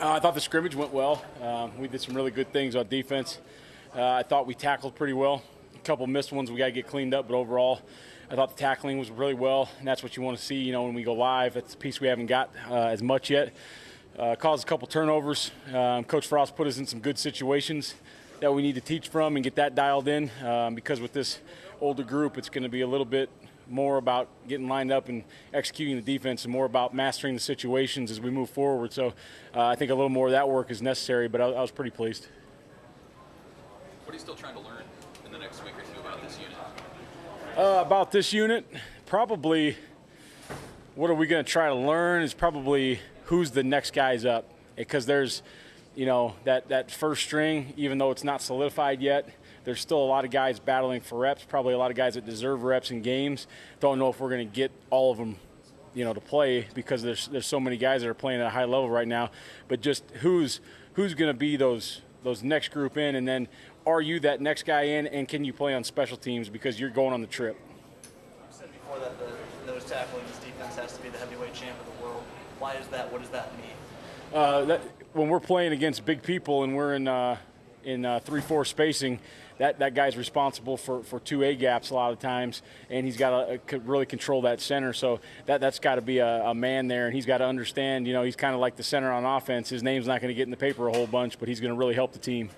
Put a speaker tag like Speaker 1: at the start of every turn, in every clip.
Speaker 1: I thought the scrimmage went well. We did some really good things on defense. I thought we tackled pretty well. A couple missed ones we got to get cleaned up, but overall, I thought the tackling was really well, and that's what you want to see. When we go live, that's the piece we haven't got as much yet. Caused a couple turnovers. Coach Frost put us in some good situations that we need to teach from and get that dialed in. Because with this older group, it's going to be a little bit more about getting lined up and executing the defense and more about mastering the situations as we move forward. So I think a little more of that work is necessary, but I was pretty pleased.
Speaker 2: What are you still trying to learn in the next week or two about this unit?
Speaker 1: About this unit, probably what are we going to try to learn is probably who's the next guys up. Because there's, that first string, even though it's not solidified yet, there's still a lot of guys battling for reps, probably a lot of guys that deserve reps in games. Don't know if we're going to get all of them, to play because there's so many guys that are playing at a high level right now. But just who's going to be those next group in, and then are you that next guy in, and can you play on special teams because you're going on the trip?
Speaker 3: You said before that the nose tackling this defense has to be the heavyweight champ of the world. Why is that? What does that mean?
Speaker 1: When we're playing against big people and we're in 3-4 spacing, that guy's responsible for two A gaps a lot of times, and he's got to really control that center. So that's got to be a man there, and he's got to understand. He's kind of like the center on offense. His name's not going to get in the paper a whole bunch, but he's going to really help the team.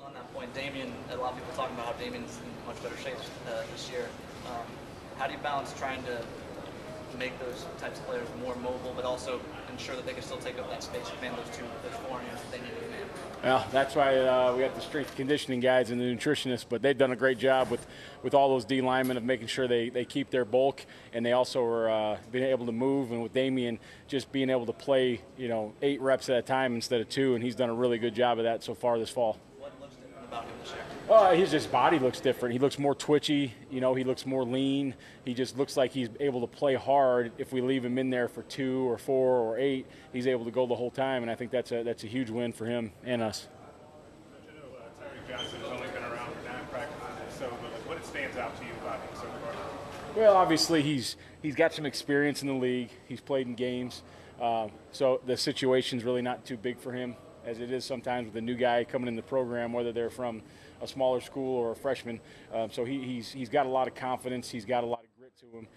Speaker 3: On that point, Damien, a lot of people talking about how Damien's in much better shape this year. How do you balance trying to make those types of players more mobile, but also ensure that they can still take up that space and command those four hands that they need to command?
Speaker 1: Well, that's why we got the strength and conditioning guys and the nutritionists, but they've done a great job with all those D linemen of making sure they keep their bulk, and they also are being able to move, and with Damien just being able to play 8 reps at a time instead of 2, and he's done a really good job of that so far this fall.
Speaker 3: What looks different about him this year?
Speaker 1: His body looks different. He looks more twitchy. He looks more lean. He just looks like he's able to play hard. If we leave him in there for 2 or 4 or 8, he's able to go the whole time, and I think that's a huge win for him and us.
Speaker 4: Tyreek Johnson's only been around for 9 practices, so what stands out to you about him so far?
Speaker 1: Well, obviously he's got some experience in the league. He's played in games, so the situation's really not too big for him, as it is sometimes with a new guy coming in the program, whether they're from a smaller school or a freshman. So he's got a lot of confidence. He's got a lot of grit to him,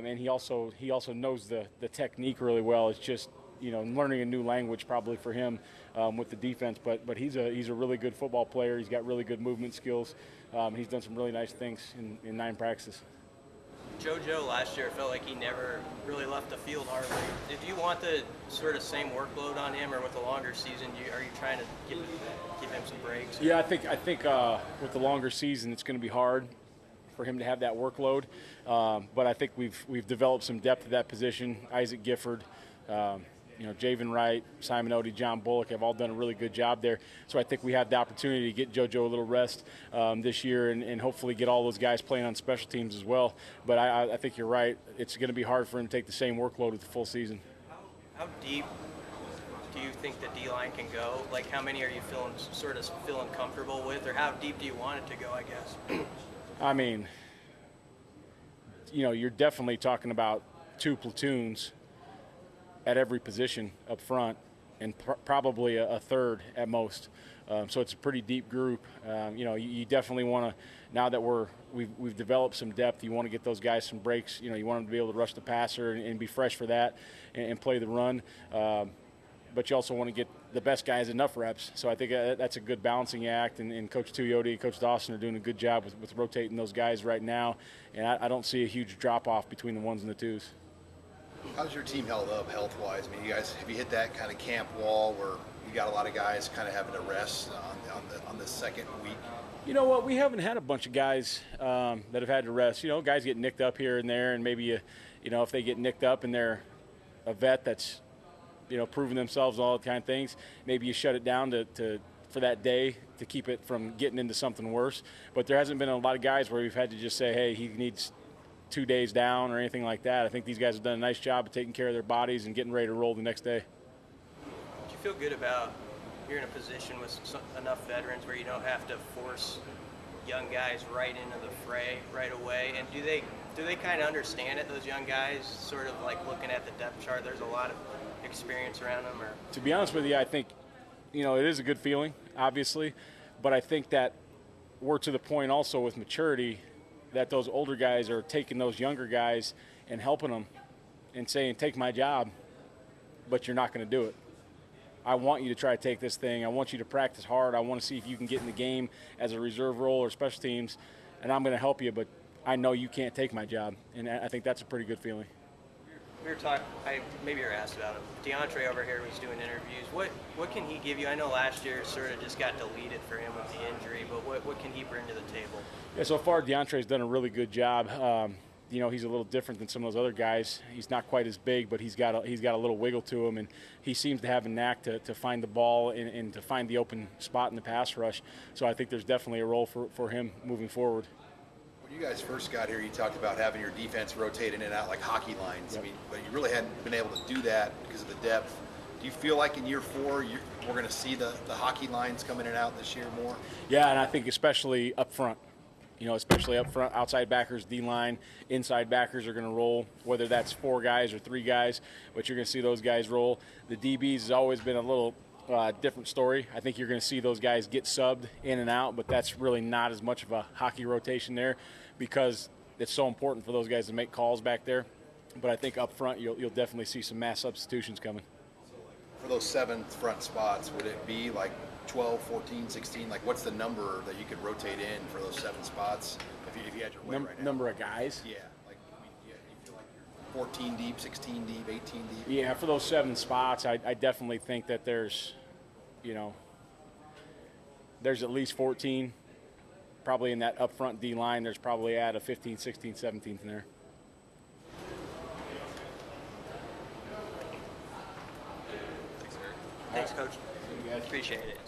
Speaker 1: and he also knows the technique really well. It's just learning a new language probably for him with the defense. But he's a really good football player. He's got really good movement skills. He's done some really nice things in 9 practices.
Speaker 5: JoJo last year felt like he never really left the field hardly. Did you want the sort of same workload on him, or with a longer season, are you trying to give him some breaks?
Speaker 1: Yeah, I think with the longer season, it's going to be hard for him to have that workload. But I think we've developed some depth at that position. Isaac Gifford, Javen Wright, Simon Odie, John Bullock have all done a really good job there. So I think we have the opportunity to get JoJo a little rest this year and hopefully get all those guys playing on special teams as well. But I think you're right. It's going to be hard for him to take the same workload with the full season.
Speaker 5: How deep do you think the D-line can go? Like, how many are you feeling comfortable with, or how deep do you want it to go, I guess?
Speaker 1: I mean, you're definitely talking about 2 platoons at every position up front, and probably a third at most. So it's a pretty deep group. You definitely want to, now that we've developed some depth, you want to get those guys some breaks. You want them to be able to rush the passer and be fresh for that and play the run. But you also want to get the best guys enough reps. So I think that's a good balancing act, and Coach Tuioti and Coach Dawson are doing a good job with rotating those guys right now. And I don't see a huge drop-off between the 1s and the 2s.
Speaker 6: How's your team held up health-wise? I mean, you guys, have you hit that kind of camp wall where you got a lot of guys kind of having to rest on the second week?
Speaker 1: You know what? We haven't had a bunch of guys that have had to rest. Guys get nicked up here and there, and maybe if they get nicked up and they're a vet that's proving themselves, all that kind of things, maybe you shut it down for that day to keep it from getting into something worse. But there hasn't been a lot of guys where we've had to just say, hey, he needs 2 days down or anything like that. I think these guys have done a nice job of taking care of their bodies and getting ready to roll the next day.
Speaker 5: Do you feel good about you're in a position with enough veterans where you don't have to force young guys right into the fray right away? And do they kind of understand it, those young guys, sort of like looking at the depth chart? There's a lot of experience around him? Or
Speaker 1: To be honest with you, I think, it is a good feeling, obviously, but I think that we're to the point also with maturity that those older guys are taking those younger guys and helping them and saying, take my job, but you're not going to do it. I want you to try to take this thing. I want you to practice hard. I want to see if you can get in the game as a reserve role or special teams, and I'm going to help you, but I know you can't take my job, and I think that's a pretty good feeling.
Speaker 5: we were talking, maybe you were asked about him. Deandre over here was doing interviews. What can he give you? I know last year sort of just got deleted for him with the injury, but what can he bring to the table?
Speaker 1: Yeah, so far Deandre's done a really good job. He's a little different than some of those other guys. He's not quite as big, but he's got a little wiggle to him, and he seems to have a knack to find the ball and to find the open spot in the pass rush. So I think there's definitely a role for him moving forward.
Speaker 6: When you guys first got here, you talked about having your defense rotate in and out like hockey lines.
Speaker 1: Yep.
Speaker 6: I mean, but you really hadn't been able to do that because of the depth. Do you feel like in year 4 we're going to see the hockey lines come in and out this year more?
Speaker 1: Yeah, and I think especially up front. Especially up front, outside backers, D-line, inside backers are going to roll, whether that's 4 guys or 3 guys, but you're going to see those guys roll. The DBs has always been a little different story. I think you're going to see those guys get subbed in and out, but that's really not as much of a hockey rotation there because it's so important for those guys to make calls back there. But I think up front you'll definitely see some mass substitutions coming.
Speaker 6: For those 7 front spots, would it be like 12, 14, 16? Like, what's the number that you could rotate in for those 7 spots if you had your way right now?
Speaker 1: Number of guys?
Speaker 6: Yeah. You feel like you're 14 deep, 16 deep, 18 deep?
Speaker 1: Yeah, for those 7 spots, I definitely think that there's at least 14. Probably in that up front D line, there's probably at a 15, 16, 17 in there.
Speaker 5: Thanks, Coach. Appreciate it.